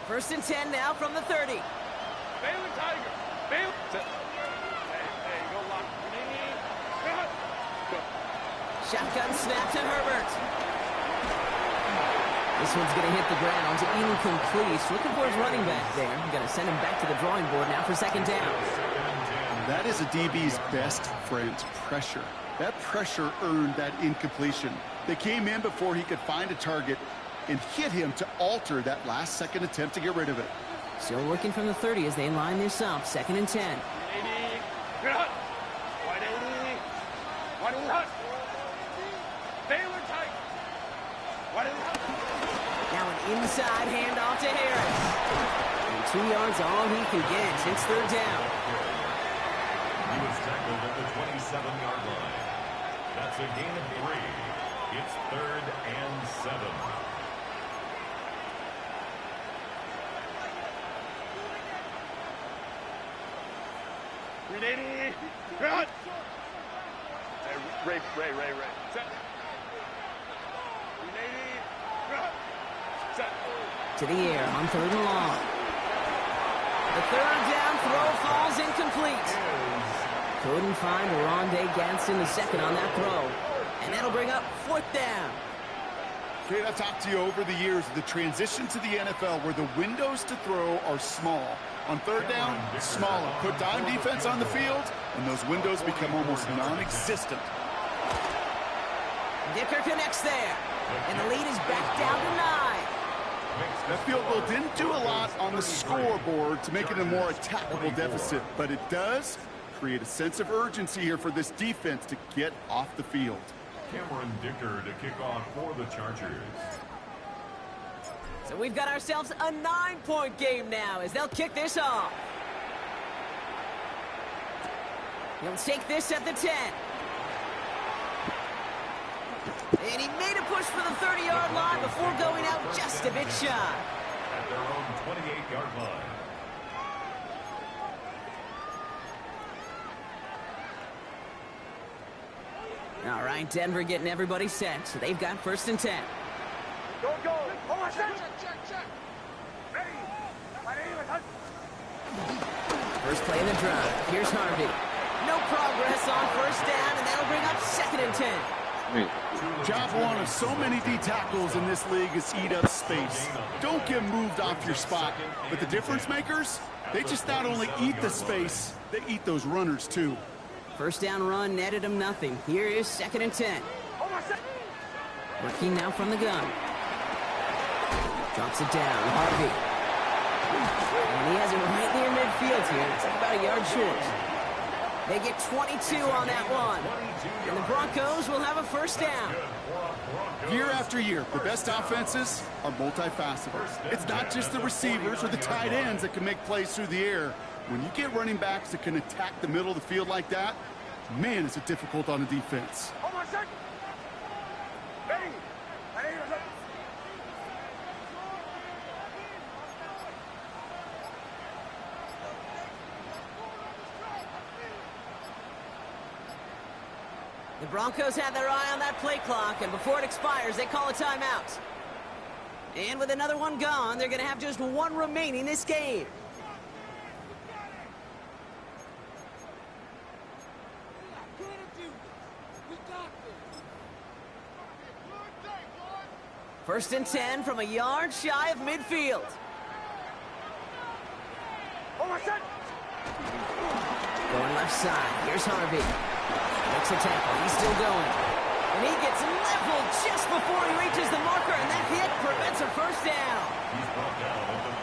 First and 10 now from the 30. Baylor Tiger. Baylor. Hey, go lock. Go. Shotgun snap to Herbert. This one's going to hit the ground. Incomplete. Looking for his running back there. Going to send him back to the drawing board now for 2nd down. That is a DB's best friend, pressure. That pressure earned that incompletion. They came in before he could find a target and hit him to alter that last-second attempt to get rid of it. Still working from the 30 as they line this up. 2nd and 10. 180. Good. 180. Baylor tight. 180. Now an inside handoff to Harris. And 2 yards all he can get. It's 3rd down. He was tackled at the 27-yard line. That's a gain of 3. It's 3rd and 7. Run! Ray. Set. 380. Run. Set. To the air on 3rd and long. The 3rd down throw falls incomplete. Couldn't find Rondé Ganson the 2nd on that throw. And that'll bring up 4th down. Okay, I've talked to you over the years of the transition to the NFL where the windows to throw are small. On 3rd down, smaller. Put dime defense on the field, and those windows become almost non-existent. Dicker connects there. And the lead is back down to 9. That field goal didn't do a lot on the scoreboard to make it a more attackable deficit, but it does create a sense of urgency here for this defense to get off the field. Cameron Dicker to kick off for the Chargers. So we've got ourselves a 9-point game now as they'll kick this off. He'll take this at the 10. And he made a push for the 30-yard line before going out just a bit shy. At their own 28-yard line. All right, Denver getting everybody set. So they've got 1st and 10. Go. Hold on, check. Ready. First play of the drive. Here's Harvey. No progress on 1st down, and that'll bring up 2nd and 10. Job one of so many D tackles in this league is eat up space. Don't get moved off your spot. But the difference makers, they just not only eat the space, they eat those runners too. 1st down run netted him nothing. Here is 2nd and 10. Working now from the gun. Drops it down, Harvey. And he has it right near midfield here. It's like about a yard short. They get 22 on that one. And the Broncos will have a first down. Year after year, the best offenses are multifaceted. It's not just the receivers or the tight ends that can make plays through the air. When you get running backs that can attack the middle of the field like that, man, is it difficult on the defense. The Broncos have their eye on that play clock, and before it expires, they call a timeout. And with another one gone, they're going to have just one remaining this game. First and 10 from a yard shy of midfield. Going left side. Here's Harvey. Makes a tackle. He's still going. And he gets leveled just before he reaches the marker, and that hit prevents a first down.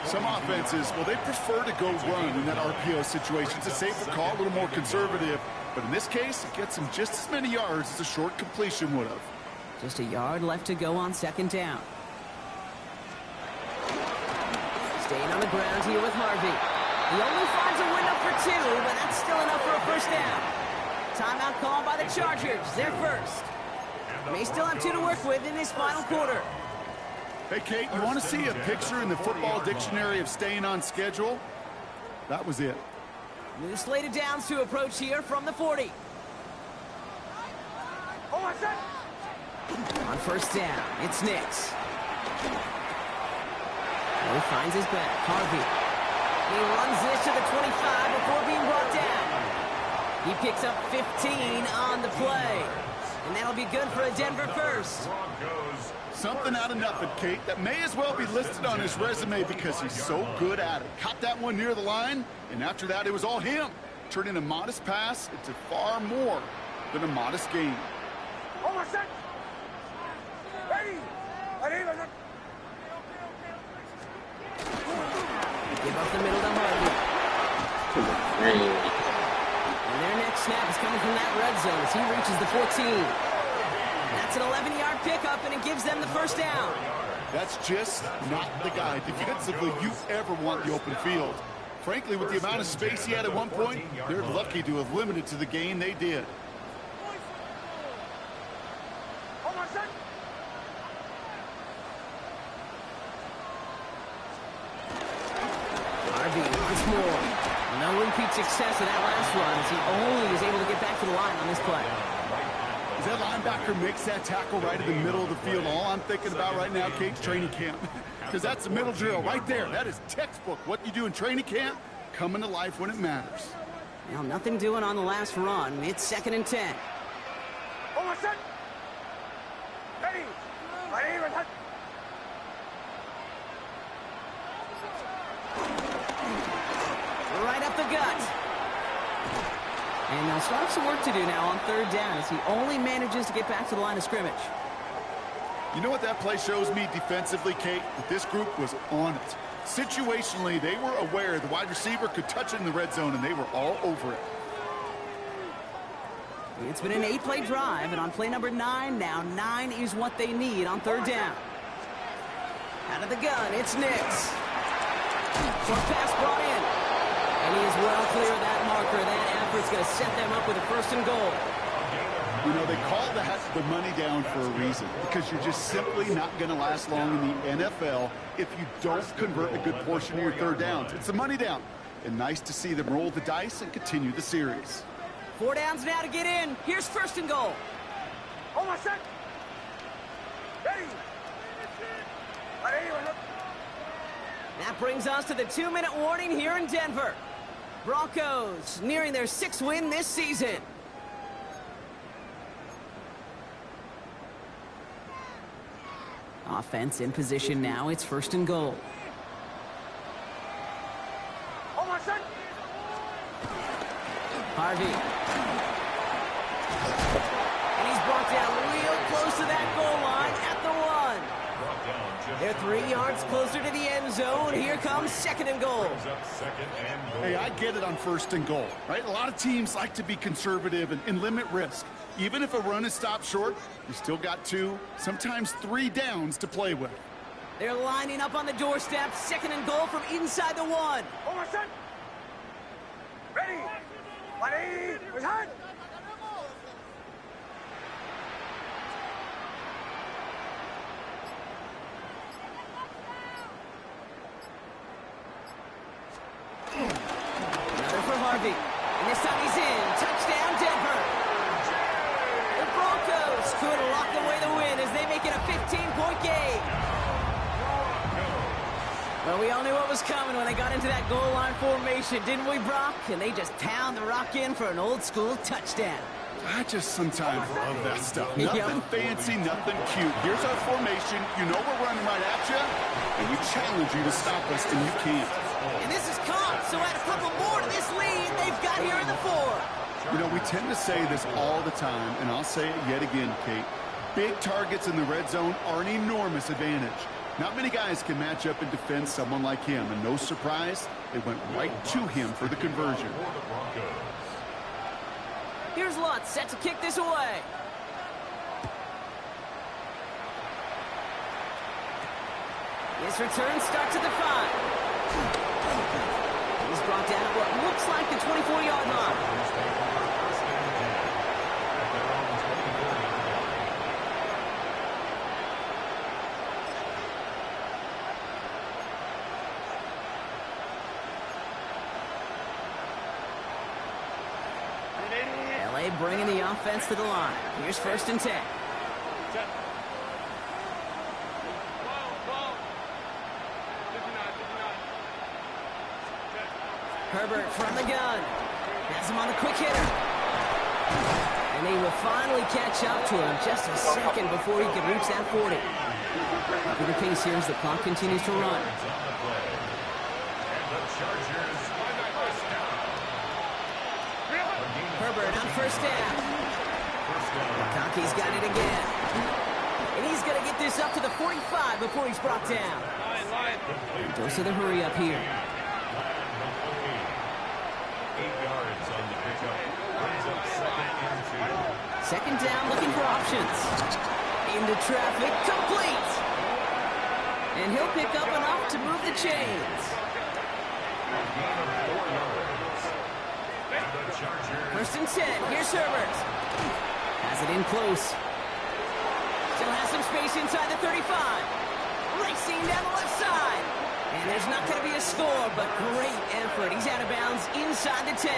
Some offenses, well, they prefer to go run in that RPO situation. It's a safer call, a little more conservative. But in this case, it gets him just as many yards as a short completion would have. Just a yard left to go on second down. Staying on the ground here with Harvey. He only finds a window for 2, but that's still enough for a first down. Timeout called by the Chargers. They're first. May still have 2 to work with in this final quarter. Hey, Kate, you want to see a picture in the football dictionary of staying on schedule? That was it. New slate of downs to approach here from the 40. On first down, it's Nix. He finds his back, Harvey. He runs this to the 25 before being brought down. He picks up 15 on the play. And that'll be good for a Denver first. Something out of nothing, Kate, that may as well be listed on his resume because he's so good at it. Caught that one near the line, and after that, it was all him. Turning a modest pass into far more than a modest gain. Give up the middle to Harvey. And their next snap is coming from that red zone as he reaches the 14. That's an 11-yard pickup, and it gives them the first down. That's just not the guy defensively you ever want the open field. Frankly, with the amount of space he had at one point, they're lucky to have limited to the gain they did. Harvey once more. No repeat success of that last run as he only is able to get back to the line on this play. As that linebacker makes that tackle right in the middle of the field, all I'm thinking about right now, Kate's training camp. Because that's the middle drill right there. That is textbook. What you do in training camp, coming to life when it matters. Well, nothing doing on the last run. It's second and 10. Right up the gut. And they'll start some work to do now on third down as he only manages to get back to the line of scrimmage. You know what that play shows me defensively, Kate? That this group was on it. Situationally, they were aware the wide receiver could touch it in the red zone, and they were all over it. It's been an 8-play drive, and on play number 9, now 9 is what they need on third down. Out of the gun, it's Nix. Short pass brought in. And he is well clear of that marker. That effort's going to set them up with a first and goal. You know, they call that the money down for a reason, because you're just simply not going to last long in the NFL if you don't convert a good portion of your third downs. It's the money down. And nice to see them roll the dice and continue the series. 4 downs now to get in. Here's first and goal. That brings us to the 2-minute warning here in Denver. Broncos nearing their 6th win this season. Offense in position now. It's first and goal. Harvey. And he's brought down real close to that goal line at the 1. They're 3 yards closer to the end zone. Here comes 2nd and goal. Hey, I get it on 1st and goal, right? A lot of teams like to be conservative and limit risk. Even if a run is stopped short, you still got 2, sometimes 3 downs to play with. They're lining up on the doorstep. 2nd and goal from inside the 1. Ready. Ready. Return. Another for Harvey. And this time he's in. Touchdown, Denver. The Broncos could lock away the win as they make it a 15-point game. Well, we all knew what was coming when they got into that goal line formation, didn't we, Brock? And they just pound the rock in for an old-school touchdown. I just sometimes love that stuff. Nothing fancy, nothing cute. Here's our formation. You know we're running right at you, and we challenge you to stop us, and you can't. And this is caught, so add a couple more to this lead they've got here in the 4. You know, we tend to say this all the time, and I'll say it yet again, Kate. Big targets in the red zone are an enormous advantage. Not many guys can match up and defend someone like him, and no surprise, they went right to him for the conversion. Here's Lutz set to kick this away. This return starts at the 5. He's brought down at what looks like the 24-yard line. LA bringing the offense to the line. Here's 1st and 10. Herbert from the gun. Has him on a quick hitter. And they will finally catch up to him just a second before he can reach that 40. Up in the pace here as the clock continues to run. Herbert on 1st down. McConkey's got it again. And he's going to get this up to the 45 before he's brought down. And dose of the hurry up here. 8 yards on the pickup. Brings up 2nd and 2. 2nd down, looking for options. Into traffic, complete. And he'll pick up enough to move the chains. 1st and 10. Here's Herbert. Has it in close. Still has some space inside the 35. Racing down the left side. And there's not going to be a score, but great effort. He's out of bounds inside the 10.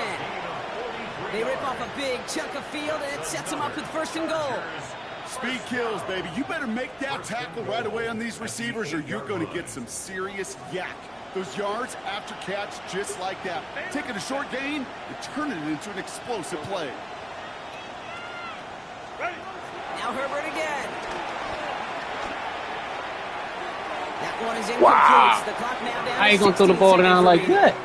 They rip off a big chunk of field, and it sets them up with 1st and goal. Speed kills, baby. You better make that tackle right away on these receivers, or you're going to get some serious yak. Those yards after catch just like that. Taking a short gain and turning it into an explosive play. Now Herbert again. That one is incomplete. Wow. The clock now down. How you gonna throw the ball down like that?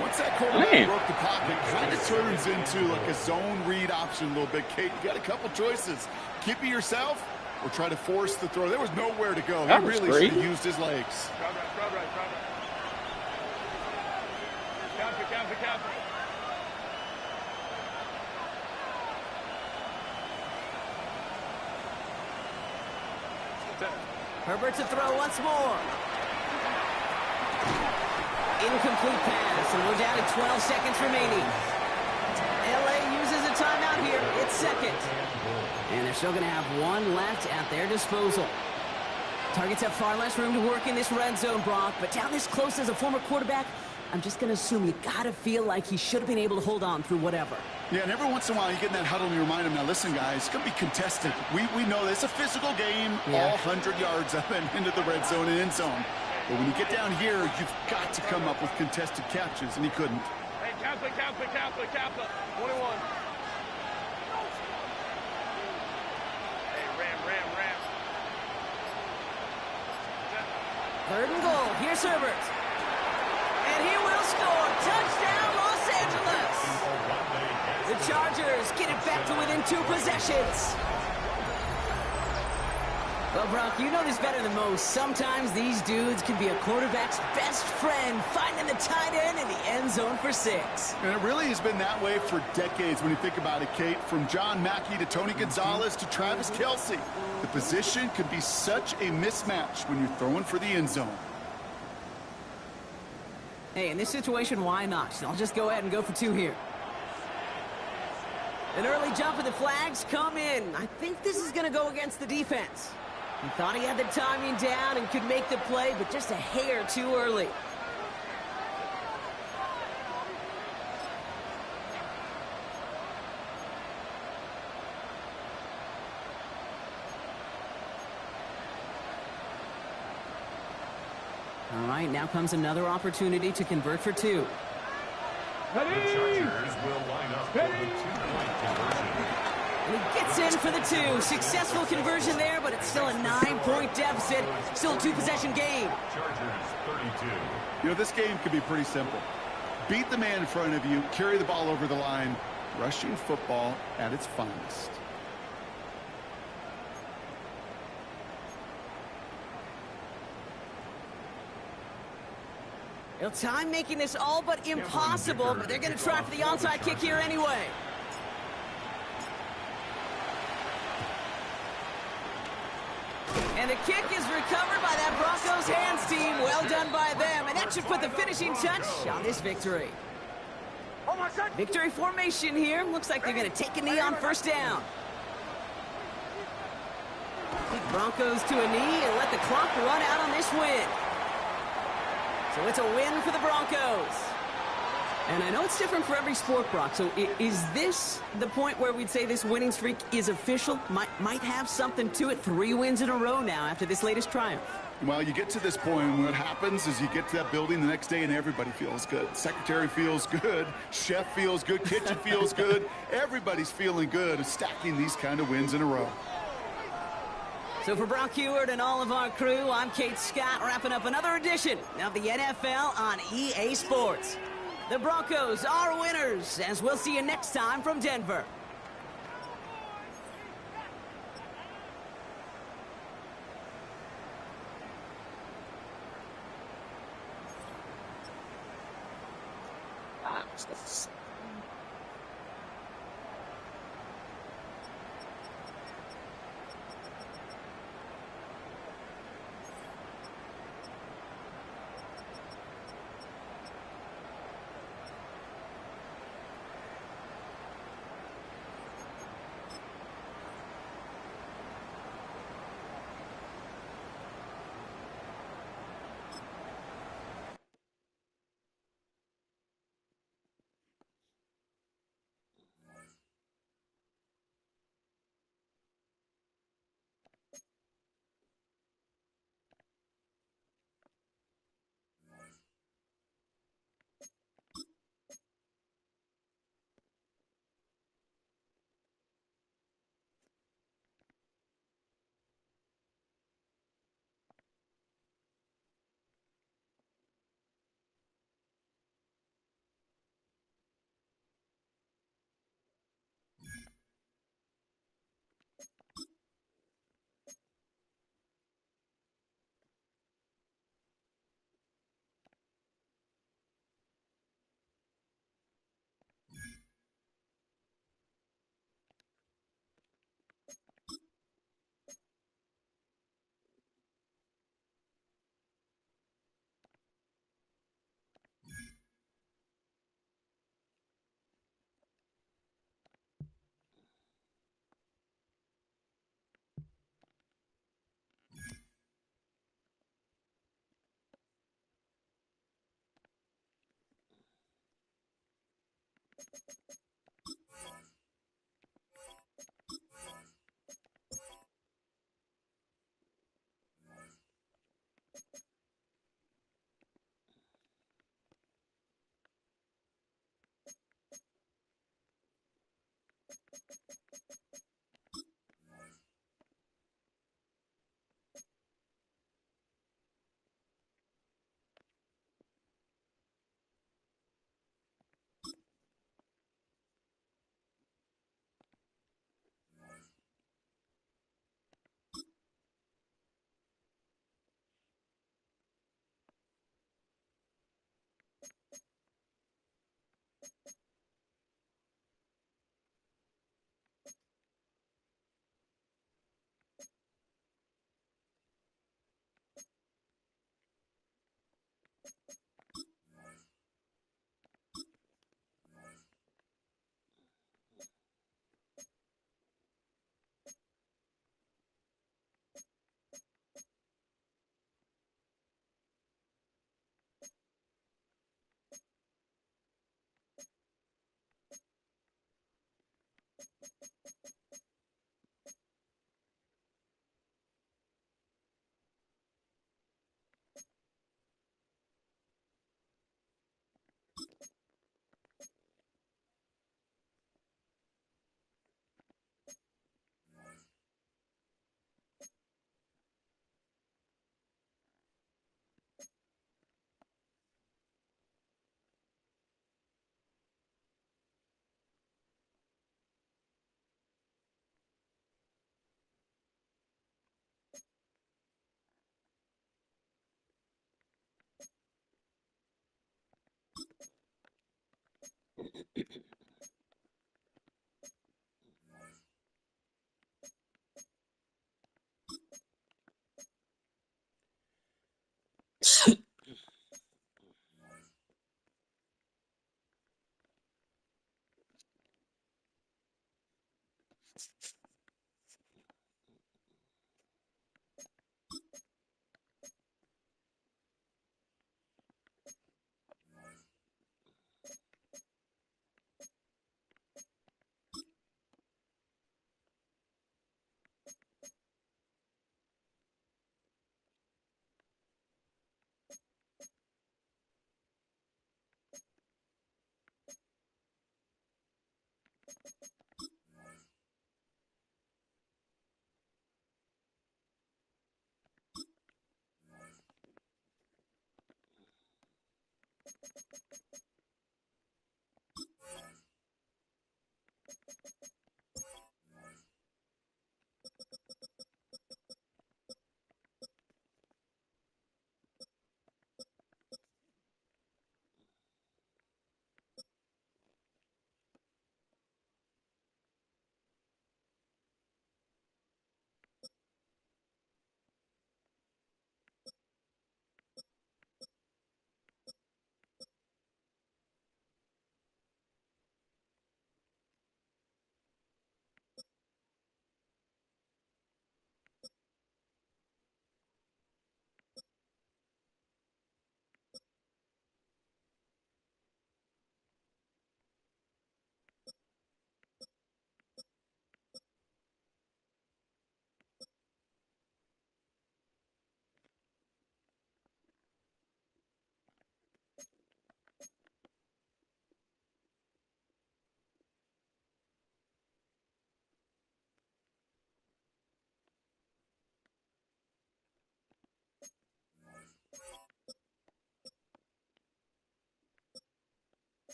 Once that quarterback broke the pocket, kind of turns into like a zone read option a little bit. Kate, you got a couple choices. Keep it yourself or try to force the throw. There was nowhere to go. He really should have used his legs. Herbert to throw once more. Incomplete pass, and we're down to 12 seconds remaining. LA uses a timeout here. It's 2nd. And they're still going to have 1 left at their disposal. Targets have far less room to work in this red zone, Brock, but down this close as a former quarterback, I'm just going to assume you got to feel like he should have been able to hold on through whatever. Yeah, and every once in a while you get in that huddle and you remind him, now listen, guys, it's going to be contested. We know this. It's a physical game, all 100 yards up and into the red zone and end zone. But when you get down here, you've got to come up with contested catches, and he couldn't. Hey, Kaplan, 21. Hey, ram. 3rd and goal. Here's Herbert. And he will score. Touchdown, Los Angeles. The Chargers get it back to within 2 possessions. Well, Brock, you know this better than most. Sometimes these dudes can be a quarterback's best friend, finding the tight end in the end zone for 6. And it really has been that way for decades when you think about it, Kate. From John Mackey to Tony Gonzalez to Travis Kelce. The position can be such a mismatch when you're throwing for the end zone. Hey, in this situation, why not? I'll just go ahead and go for 2 here. An early jump and the flags come in. I think this is going to go against the defense. He thought he had the timing down and could make the play, but just a hair too early. All right, now comes another opportunity to convert for 2. The Chargers will line up for the 2-point conversion. And he gets in for the 2. Successful conversion there, but it's still a 9-point deficit. Still a 2-possession game. Chargers 32. You know, this game can be pretty simple. Beat the man in front of you, carry the ball over the line, rushing football at its finest. Well, time making this all but impossible, but they're going to try for the onside kick here anyway. And the kick is recovered by that Broncos hands team. Well done by them, and that should put the finishing touch on this victory. Victory formation here. Looks like they're going to take a knee on first down. Take Broncos to a knee and let the clock run out on this win. So it's a win for the Broncos. And I know it's different for every sport, Brock. So is this the point where we'd say this winning streak is official? Might have something to it. 3 wins in a row now after this latest triumph. Well, you get to this point, and what happens is you get to that building the next day and everybody feels good. Secretary feels good. Chef feels good. Kitchen feels good. Everybody's feeling good of stacking these kind of wins in a row. So for Brock Heward and all of our crew, I'm Kate Scott, wrapping up another edition of the NFL on EA Sports. The Broncos are winners, as we'll see you next time from Denver.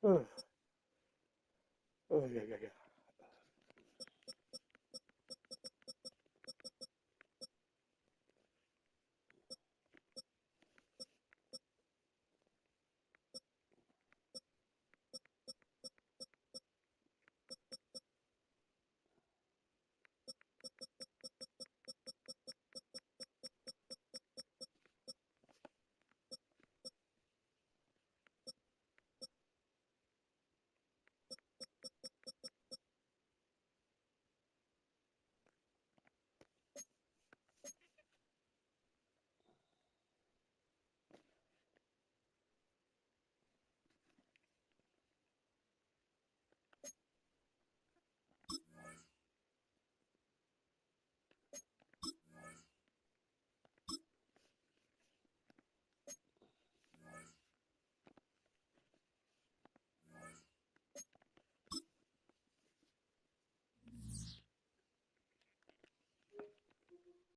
Ugh.